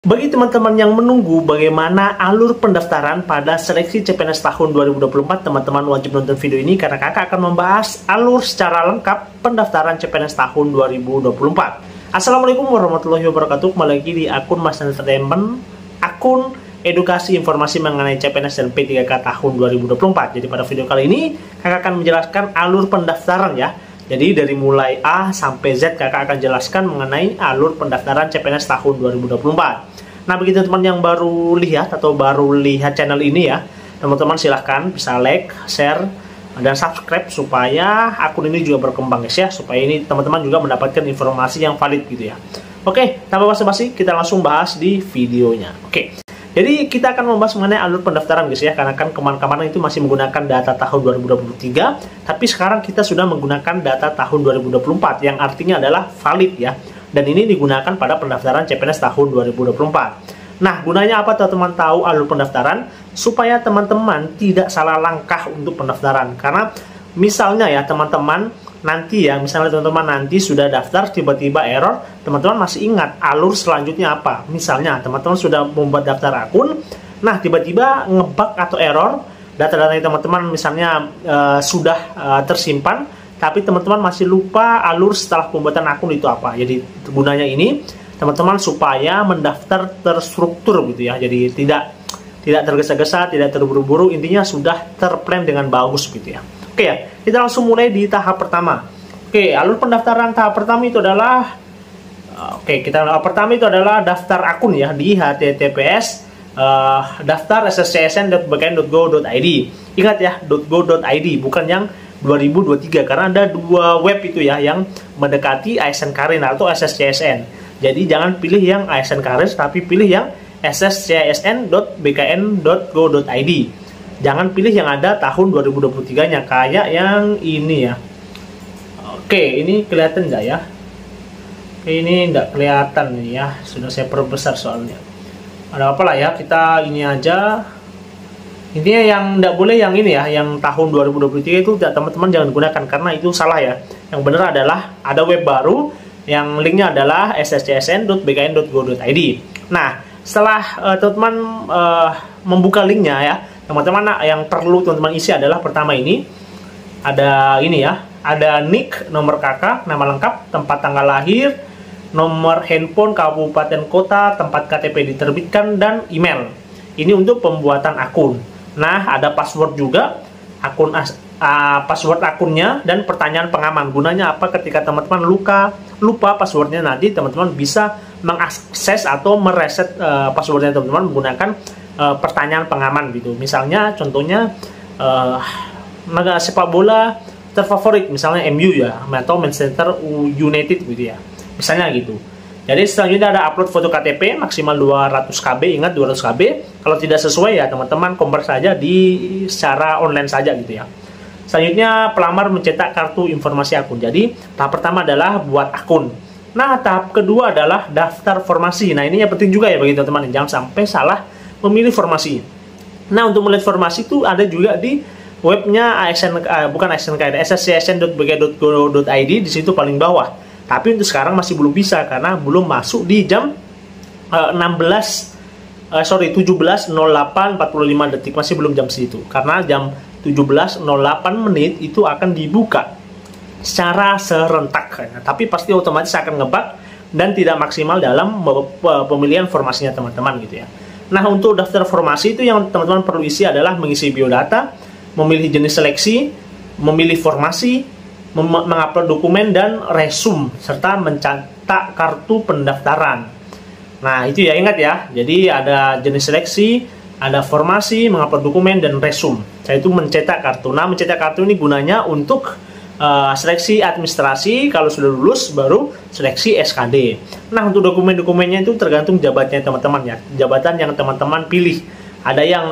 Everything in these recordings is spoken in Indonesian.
Bagi teman-teman yang menunggu bagaimana alur pendaftaran pada seleksi CPNS tahun 2024, teman-teman wajib nonton video ini karena kakak akan membahas alur secara lengkap pendaftaran CPNS tahun 2024. Assalamualaikum warahmatullahi wabarakatuh. Kembali lagi di akun Mas Entertainment, akun edukasi informasi mengenai CPNS dan P3K tahun 2024. Jadi pada video kali ini kakak akan menjelaskan alur pendaftaran ya. Jadi dari mulai A sampai Z kakak akan jelaskan mengenai alur pendaftaran CPNS tahun 2024. Nah, bagi teman-teman yang baru lihat atau baru lihat channel ini ya, teman-teman silahkan bisa like, share, dan subscribe supaya akun ini juga berkembang guys ya, supaya ini teman-teman juga mendapatkan informasi yang valid gitu ya. Oke, tanpa basa-basi kita langsung bahas di videonya. Oke, jadi kita akan membahas mengenai alur pendaftaran guys ya, karena kan kemarin-kemarin itu masih menggunakan data tahun 2023, tapi sekarang kita sudah menggunakan data tahun 2024 yang artinya adalah valid ya. Dan ini digunakan pada pendaftaran CPNS tahun 2024. Nah, gunanya apa teman-teman tahu alur pendaftaran? Supaya teman-teman tidak salah langkah untuk pendaftaran. Karena misalnya ya teman-teman nanti ya, misalnya teman-teman nanti sudah daftar tiba-tiba error, teman-teman masih ingat alur selanjutnya apa? Misalnya teman-teman sudah membuat daftar akun, nah tiba-tiba ngebug atau error, data-data teman-teman misalnya sudah tersimpan, tapi teman-teman masih lupa alur setelah pembuatan akun itu apa. Jadi gunanya ini teman-teman supaya mendaftar terstruktur gitu ya. Jadi tidak tergesa-gesa, tidak terburu-buru, intinya sudah terplan dengan bagus gitu ya. Oke ya, kita langsung mulai di tahap pertama. Oke, alur pendaftaran tahap pertama itu adalah pertama itu adalah daftar akun ya di https daftar ssscsn.bkn.go.id. Ingat ya, .go.id bukan yang 2023 karena ada dua web itu ya yang mendekati ASN Karir atau SSCSN. Jadi jangan pilih yang ASN Karir tapi pilih yang ssscsn.bkn.go.id. Jangan pilih yang ada tahun 2023-nya kayak yang ini ya. Oke, ini kelihatan nggak ya? Oke, ini nggak kelihatan nih ya. Sudah saya perbesar soalnya. Ada apa lah ya? Kita ini aja. Intinya yang tidak boleh yang ini ya, yang tahun 2023 itu teman-teman jangan gunakan karena itu salah ya. Yang benar adalah ada web baru yang linknya adalah ssscsn.bkn.go.id. Nah, setelah teman-teman membuka linknya ya, teman-teman yang perlu teman-teman isi adalah pertama ini ada ini ya, ada nick, nomor kakak, nama lengkap, tempat tanggal lahir, nomor handphone, kabupaten kota, tempat KTP diterbitkan, dan email. Ini untuk pembuatan akun. Nah, ada password juga, password akunnya, dan pertanyaan pengaman. Gunanya apa? Ketika teman-teman lupa passwordnya, nanti teman-teman bisa mengakses atau mereset passwordnya teman-teman menggunakan pertanyaan pengaman gitu. Misalnya, contohnya sepak bola terfavorit, misalnya MU ya, atau Manchester United gitu ya. Misalnya gitu. Jadi selanjutnya ada upload foto KTP maksimal 200 KB, ingat 200 KB. Kalau tidak sesuai ya teman-teman convert saja secara online saja gitu ya. Selanjutnya pelamar mencetak kartu informasi akun. Jadi tahap pertama adalah buat akun. Nah, tahap kedua adalah daftar formasi. Nah, ini yang penting juga ya bagi teman-teman, jangan sampai salah memilih formasi. Nah, untuk melihat formasi itu ada juga di webnya ssscsn.bk.go.id, di situ paling bawah. Tapi untuk sekarang masih belum bisa karena belum masuk di jam 17.08.45 detik, masih belum jam segitu. Karena jam 17.08 menit itu akan dibuka secara serentak. Tapi pasti otomatis akan ngebug dan tidak maksimal dalam pemilihan formasinya teman-teman gitu ya. Nah, untuk daftar formasi itu yang teman-teman perlu isi adalah mengisi biodata, memilih jenis seleksi, memilih formasi, mengupload dokumen dan resume, serta mencetak kartu pendaftaran. Nah, itu ya, ingat ya. Jadi ada jenis seleksi, ada formasi, mengupload dokumen, dan resume. Saya itu mencetak kartu. Nah, mencetak kartu ini gunanya untuk seleksi administrasi. Kalau sudah lulus, baru seleksi SKD. Nah, untuk dokumen-dokumennya itu tergantung jabatannya teman-teman ya. Jabatan yang teman-teman pilih. Ada yang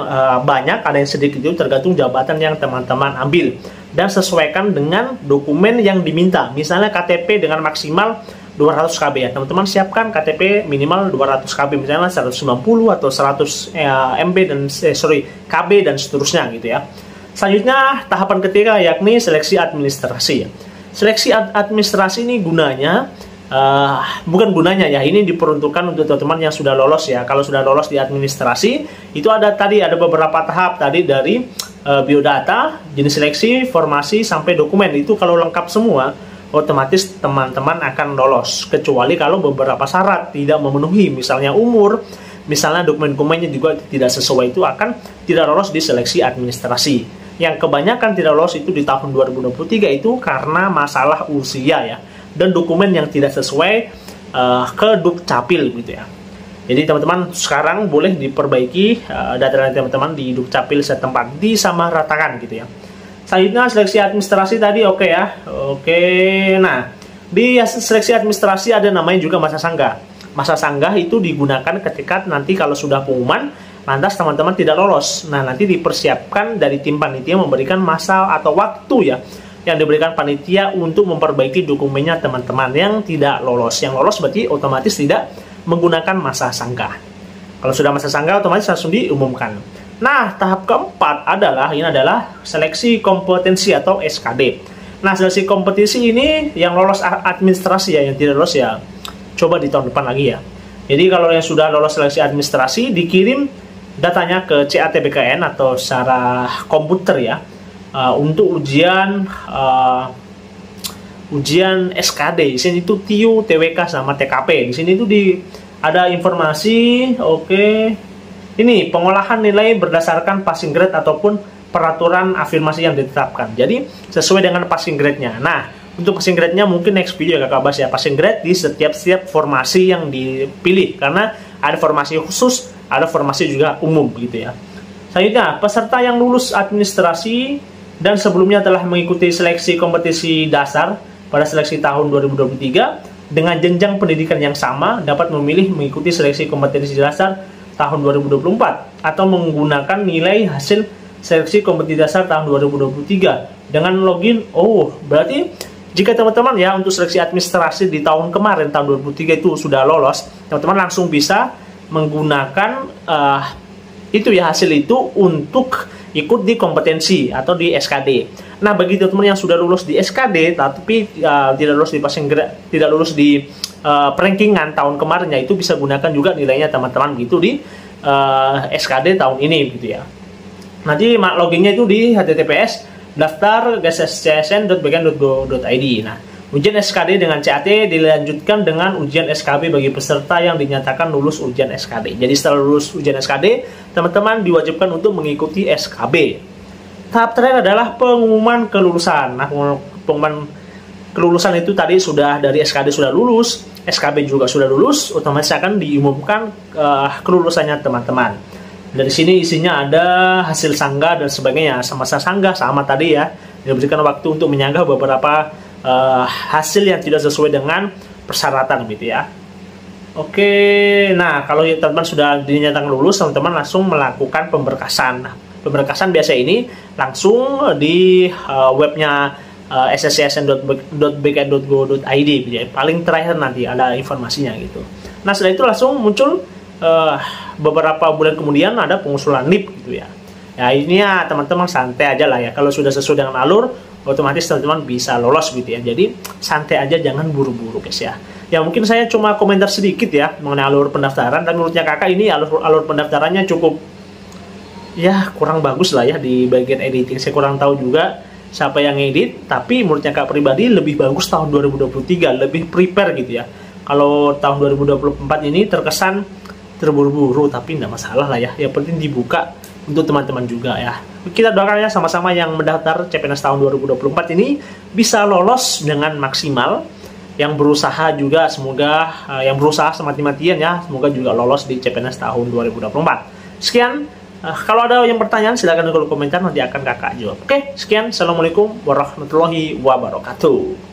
banyak, ada yang sedikit, itu tergantung jabatan yang teman-teman ambil. Dan sesuaikan dengan dokumen yang diminta. Misalnya KTP dengan maksimal 200 KB ya. Teman-teman siapkan KTP minimal 200 KB, misalnya 190 atau 100 MB dan KB dan seterusnya gitu ya. Selanjutnya tahapan ketiga yakni seleksi administrasi. Seleksi administrasi ini gunanya bukan gunanya ya, ini diperuntukkan untuk teman-teman yang sudah lolos ya. Kalau sudah lolos di administrasi, itu ada beberapa tahap tadi, dari biodata, jenis seleksi, formasi, sampai dokumen. Itu kalau lengkap semua, otomatis teman-teman akan lolos, kecuali kalau beberapa syarat tidak memenuhi, misalnya umur, misalnya dokumen-dokumennya juga tidak sesuai, itu akan tidak lolos di seleksi administrasi. Yang kebanyakan tidak lolos itu di tahun 2023 itu karena masalah usia ya, dan dokumen yang tidak sesuai ke Dukcapil gitu ya. Jadi teman-teman sekarang boleh diperbaiki data teman-teman di Dukcapil setempat, disamaratakan gitu ya. Selanjutnya seleksi administrasi tadi oke ya. Oke. Nah, di seleksi administrasi ada namanya juga masa sanggah. Masa sanggah itu digunakan ketika nanti kalau sudah pengumuman, lantas teman-teman tidak lolos. Nah, nanti dipersiapkan dari tim panitia memberikan masa atau waktu ya, yang diberikan panitia untuk memperbaiki dokumennya teman-teman yang tidak lolos. Yang lolos berarti otomatis tidak menggunakan masa sanggah. Kalau sudah masa sanggah otomatis langsung diumumkan. Nah, tahap keempat ini adalah seleksi kompetensi atau SKD. Nah, seleksi kompetensi ini yang lolos administrasi ya, yang tidak lolos ya coba di tahun depan lagi ya. Jadi kalau yang sudah lolos seleksi administrasi, dikirim datanya ke CATBKN atau secara komputer ya, untuk ujian SKD. Di sini itu TIU, TWK sama TKP. Di sini itu ada informasi, oke. Ini pengolahan nilai berdasarkan passing grade ataupun peraturan afirmasi yang ditetapkan. Jadi sesuai dengan passing grade-nya. Nah, untuk passing grade-nya mungkin next video ya kakak bahas ya. Passing grade di setiap formasi yang dipilih, karena ada formasi khusus, ada formasi juga umum gitu ya. Selanjutnya, peserta yang lulus administrasi dan sebelumnya telah mengikuti seleksi kompetisi dasar pada seleksi tahun 2023 dengan jenjang pendidikan yang sama dapat memilih mengikuti seleksi kompetensi dasar tahun 2024 atau menggunakan nilai hasil seleksi kompetisi dasar tahun 2023 dengan login. Oh, berarti jika teman-teman ya untuk seleksi administrasi di tahun kemarin, tahun 2003 itu sudah lolos, teman-teman langsung bisa menggunakan itu ya, hasil itu untuk ikut di kompetensi atau di SKD. Nah, bagi teman-teman yang sudah lulus di SKD tapi tidak lulus di passing grade, tidak lulus di perankingan tahun kemarinnya, itu bisa gunakan juga nilainya teman-teman gitu di SKD tahun ini gitu ya. Nanti loginnya itu di https daftar.csn.bkn.go.id. Nah, ujian SKD dengan CAT dilanjutkan dengan ujian SKB bagi peserta yang dinyatakan lulus ujian SKD. Jadi setelah lulus ujian SKD, teman-teman diwajibkan untuk mengikuti SKB. Tahap terakhir adalah pengumuman kelulusan. Nah, pengumuman kelulusan itu tadi sudah dari SKD sudah lulus, SKB juga sudah lulus, otomatis akan diumumkan kelulusannya teman-teman. Dari sini isinya ada hasil sanggah dan sebagainya. Masa sanggah sama tadi ya, diberikan waktu untuk menyanggah beberapa hasil yang tidak sesuai dengan persyaratan gitu ya. Oke, nah kalau teman-teman sudah dinyatakan lulus, teman-teman langsung melakukan pemberkasan. Nah, pemberkasan biasa ini langsung di webnya sssn.bkn.go.id ya. Paling terakhir nanti ada informasinya gitu. Nah, setelah itu langsung muncul beberapa bulan kemudian ada pengusulan NIP gitu ya. Ya ini ya teman-teman santai aja lah ya. Kalau sudah sesuai dengan alur, otomatis teman-teman bisa lolos gitu ya. Jadi santai aja, jangan buru-buru guys ya. Ya mungkin saya cuma komentar sedikit ya mengenai alur pendaftaran, dan menurutnya kakak ini alur pendaftarannya cukup ya kurang bagus lah ya di bagian editing. Saya kurang tahu juga siapa yang edit, tapi menurutnya kakak pribadi lebih bagus tahun 2023, lebih prepare gitu ya. Kalau tahun 2024 ini terkesan terburu-buru, tapi tidak masalah lah ya. Yang penting dibuka untuk teman-teman juga ya. Kita doakan ya sama-sama yang mendaftar CPNS tahun 2024 ini bisa lolos dengan maksimal. Yang berusaha juga semoga yang berusaha semati-matian ya, semoga juga lolos di CPNS tahun 2024. Sekian. Kalau ada yang pertanyaan silahkan di kolom komentar, nanti akan kakak jawab. Oke, sekian. Assalamualaikum warahmatullahi wabarakatuh.